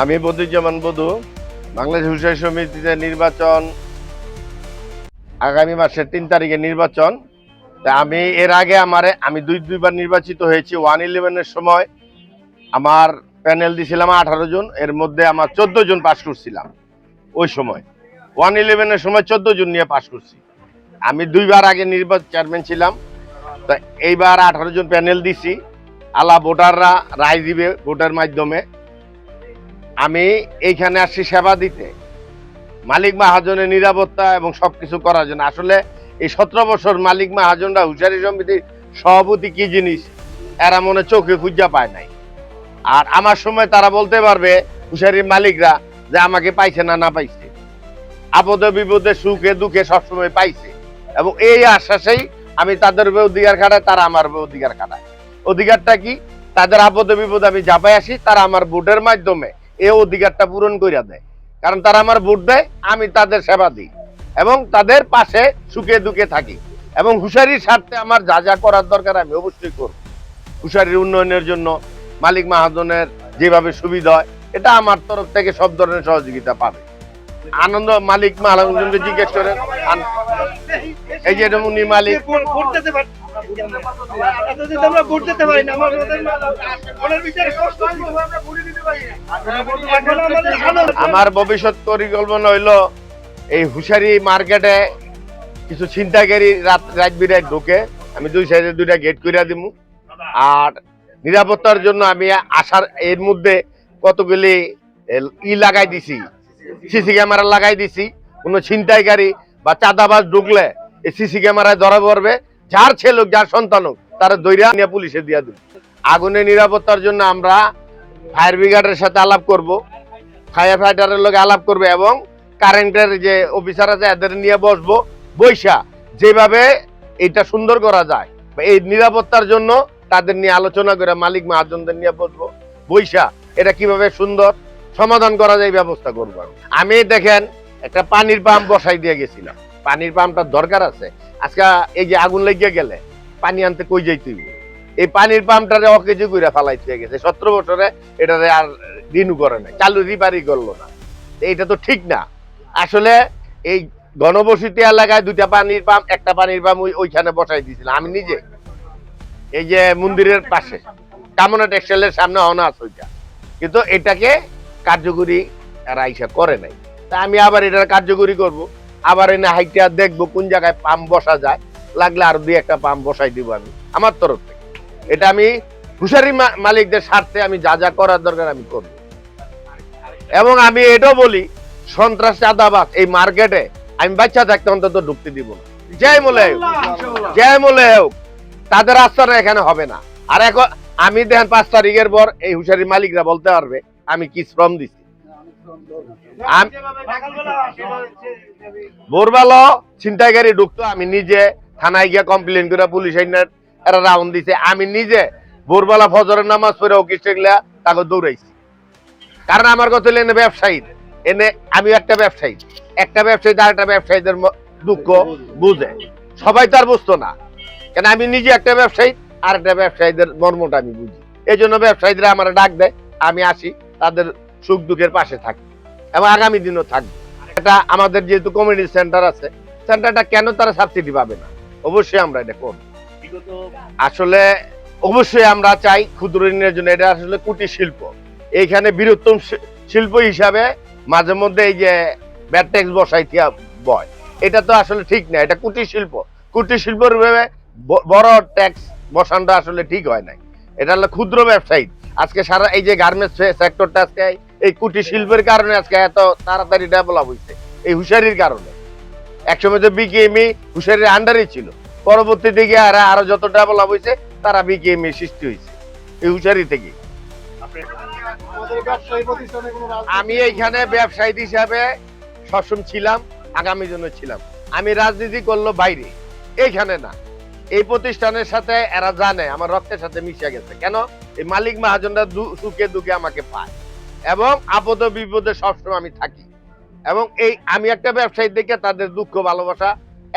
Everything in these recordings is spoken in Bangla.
আমি বদিউজ্জামান বধু। বাংলাদেশ হুঁশিয়ারি সমিতিতে নির্বাচন আগামী মাসের ৩ তারিখে নির্বাচন। তা আমি এর আগে আমি দুইবার নির্বাচিত হয়েছি। 111-এর সময় আমার প্যানেল দিয়েছিলাম 18 জন, এর মধ্যে আমার 14 জন পাশ করছিলাম। ওই সময় 111-এর সময় 14 জন নিয়ে পাশ করছি। আমি দুইবার আগে নির্বাচন চেয়ারম্যান ছিলাম। তা এইবার 18 জন প্যানেল দিছি। আলা ভোটাররা রায় দিবে ভোটের মাধ্যমে। আমি এইখানে আসছি সেবা দিতে, মালিক মাহাজনের নিরাপত্তা এবং সবকিছু করার জন্য। আসলে এই 17 বছর মালিক মাহাজনরা হুঁশিয়ারি সমিতির সভাপতি কি জিনিস এরা মনে চোখে খুঁজা পায় নাই। আর আমার সময় তারা বলতে পারবে হুঁশিয়ারির মালিকরা যে আমাকে পাইছে না পাইছে, আপদে বিপদে সুখে দুঃখে সবসময় পাইছে। এবং এই আশ্বাসেই আমি তাদের অধিকার খাটাই, তারা আমার অধিকার খাটায়। অধিকারটা কি? তাদের আপদে বিপদে আমি ঝাঁপাই আসি, তারা আমার ভোটের মাধ্যমে এই অধিকারটা পূরণ করে দেয়। কারণ তারা আমার ভোট দেয়, আমি তাদের সেবা দিই এবং তাদের পাশে সুখে দুঃখে থাকি। এবং হুঁশিয়ারির স্বার্থে আমার যা যা করার দরকার আমি অবশ্যই করব। হুঁশিয়ারির উন্নয়নের জন্য মালিক মাহাজনের যেভাবে সুবিধা হয়, এটা আমার তরফ থেকে সব ধরনের সহযোগিতা পাবে। আনন্দ মালিক মাহাজনকে জিজ্ঞেস করেন, এই যে উনি মালিক। আমার ভবিষ্যৎ পরিকল্পনা হইলো এই হুঁশিয়ারি মার্কেটে কিছু ছিনতাইকারী রাত বিরাত ঢুকে, আমি দুই সাইডে 2টা গেট কইরা দিমু। আর নিরাপত্তার জন্য আমি আসার এর মধ্যে কতগুলি লাগাই দিছি, সিসি ক্যামেরা লাগাই দিছি। কোনো ছিনতাইকারী বা চাঁদাবাজ ঢুকলে এই সিসি ক্যামেরায় ধরা পড়বে, যার ছেলে যার সন্তান হোক তারা দৈরা নিয়ে পুলিশে দিয়ে দেবে। আগুনের নিরাপত্তার জন্য আমরা ফায়ার ব্রিগেডের সাথে আলাপ করব, ফায়ার ফাইটারের লোক আলাপ করবে এবং কারেন্টের যে অফিসার আছে এদের নিয়ে বসবো। বৈশা যেভাবে এটা সুন্দর করা যায়, এই নিরাপত্তার জন্য তাদের নিয়ে আলোচনা করে মালিক মাহাজনদের নিয়ে বসবো। বৈশা এটা কিভাবে সুন্দর সমাধান করা যায় ব্যবস্থা করবো। আমি দেখেন একটা পানির পাম্প বসাই দিয়ে গেছিলাম, পানির পাম্পটার দরকার আছে। আজকে এই যে আগুন লেগে গেলে পানি আনতে কই যাইতে, এই পানির পাম্পটারে অকেজি করে ফালাইতে গেছে। 17 বছরে এটারে আর রিনিউ করে নাই, চালু রিপারি করলো না। এইটা তো ঠিক না। আসলে এই ঘনবসতি এলাকায় 2টা পানির পাম্প, একটা পানির পাম্প ওইখানে বসাই দিয়েছিলাম আমি নিজে, এই যে মন্দিরের পাশে কামনা টেক্সটাইলের সামনে অনার্স ওইটা। কিন্তু এটাকে কার্যকরী এরা আইসা করে নাই। তা আমি আবার এটা কার্যকরী করব, আবার এনে হাইটা দেখবো কোন জায়গায় পাম্প বসা যায়, লাগলে আর 2-1টা পাম্প বসাই দিব আমি আমার তরফ থেকে। এটা আমি হুঁশিয়ারি মালিকদের স্বার্থে আমি যা যা করার দরকার আমি করব। এবং আমি এটাও বলি, সন্ত্রাস চাঁদাবাজ এই মার্কেটে আমি বাচ্চা থাকতে অন্তত ঢুকতে দিব না। জয় মূলে হোক তাদের আস্থাটা এখানে হবে না। আর এখন আমি দেখেন 5 তারিখের পর এই হুঁশিয়ারি মালিকরা বলতে পারবে আমি কি শ্রম দিচ্ছি। ভোরবেলা ছিনতাইকারী ঢুকতো, আমি নিজে থানায় গিয়ে কমপ্লেন করে পুলিশ এরা রাউন্ড দিছে। আমি নিজে ভোরবেলা ফজরের নামাজ পড়ে অকিস্টগুলা তাকে দৌড়াইছি। কারণ আমার কথা হলো এনে ব্যবসায়ী, এনে আমি একটা ব্যবসায়ী আরেকটা ব্যবসায়ীদের দুঃখ বুঝে। সবাই তো আর বুঝতো না, কেন আমি নিজে একটা ব্যবসায়ী, আর একটা ব্যবসায়ীদের মর্মটা আমি বুঝি। এই জন্য ব্যবসায়ীরা আমার ডাক দেয়, আমি আসি তাদের সুখ দুঃখের পাশে থাকি এবং আগামী দিনও থাকবে। এটা আমাদের যেহেতু কমিউনিটি সেন্টার আছে, সেন্টারটা কেন তারা সাবসিডি পাবে না? অবশ্যই আমরা এটা করব। আসলে অবশ্যই আমরা চাই ক্ষুদ্র ঋণের জন্য, এটা আসলে কুটির শিল্প। এইখানে বৃহত্তম শিল্প হিসাবে মাঝে মধ্যে এই যে ব্যাট ট্যাক্স বসাই বয়, এটা তো আসলে ঠিক না। এটা কুটির শিল্প, কুটির শিল্পের বড় ট্যাক্স বসানটা আসলে ঠিক হয় নাই। এটা হলো ক্ষুদ্র ব্যবসায়ী। আজকে সারা এই যে গার্মেন্টস সেক্টরটা আজকে এই কুটির শিল্পের কারণে আজকে এত তাড়াতাড়ি ডেভেলপ হয়েছে, এই হুঁশিয়ারির কারণে। একসময় তো বিকেএমই হুঁশিয়ারির আন্ডারই ছিল, পরবর্তী দিকে আরো যত ডেভেলপ হয়েছে তারা বিকেএমই সৃষ্টি হয়েছে এই হুঁশিয়ারি থেকে। আমি এইখানে ব্যবসায়ী হিসাবে সবসময় ছিলাম, আগামী জন্য ছিলাম। আমি রাজনীতি করলো বাইরে, এইখানে না। এই প্রতিষ্ঠানের সাথে এরা জানে আমার রক্তের সাথে মিশে গেছে। কেন? এই মালিক মাহাজনরা সুখে দুঃখে আমাকে পায় এবং আপদে বিপদে সবসময় আমি থাকি। এবং এই আমি একটা ব্যবসায়ী দেখে তাদের দুঃখ ভালোবাসা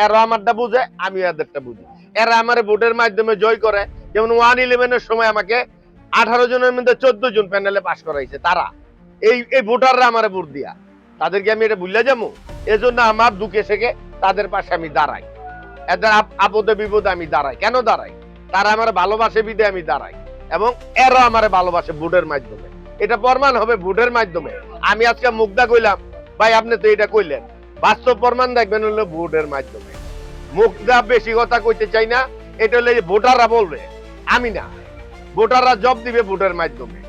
এরা আমারটা বুঝে, আমি এদেরটা বুঝি। এরা আমার ভোটের মাধ্যমে জয় করে। যেমন 111-এর সময় আমাকে 18 জনের মধ্যে 14 জন প্যানেলে পাশ করাইছে তারা। এই ভোটাররা আমারে ভোট দিয়া, তাদেরকে আমি এটা ভুলে যাবো? এজন্য আমার দুঃখে থেকে তাদের পাশে আমি দাঁড়াই, এদের আপদে বিপদে আমি দাঁড়াই। কেন দাঁড়াই? তারা আমার ভালোবাসে বিদে আমি দাঁড়াই, এবং এরা আমার ভালোবাসে ভোটের মাধ্যমে। এটা প্রমাণ হবে ভোটের মাধ্যমে। আমি আজকে মুগ্ধা কইলাম, ভাই আপনি তো এটা কইলেন, বাস্তব প্রমাণ দেখবেন হলো ভোটের মাধ্যমে। মুগ্ধা বেশি কথা কইতে চাই না, এটা হলে ভোটাররা বলবে, আমি না। ভোটাররা জব দিবে ভোটের মাধ্যমে।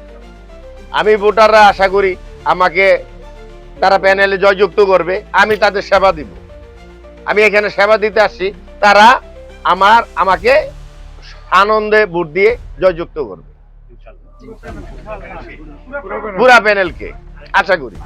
আমি ভোটাররা আশা করি আমাকে তারা প্যানেলে জয়যুক্ত করবে, আমি তাদের সেবা দিব। আমি এখানে সেবা দিতে আসছি, তারা আমাকে আনন্দে ভোট দিয়ে জয়যুক্ত করবে পুরা প্যানেলকে, আশা করি।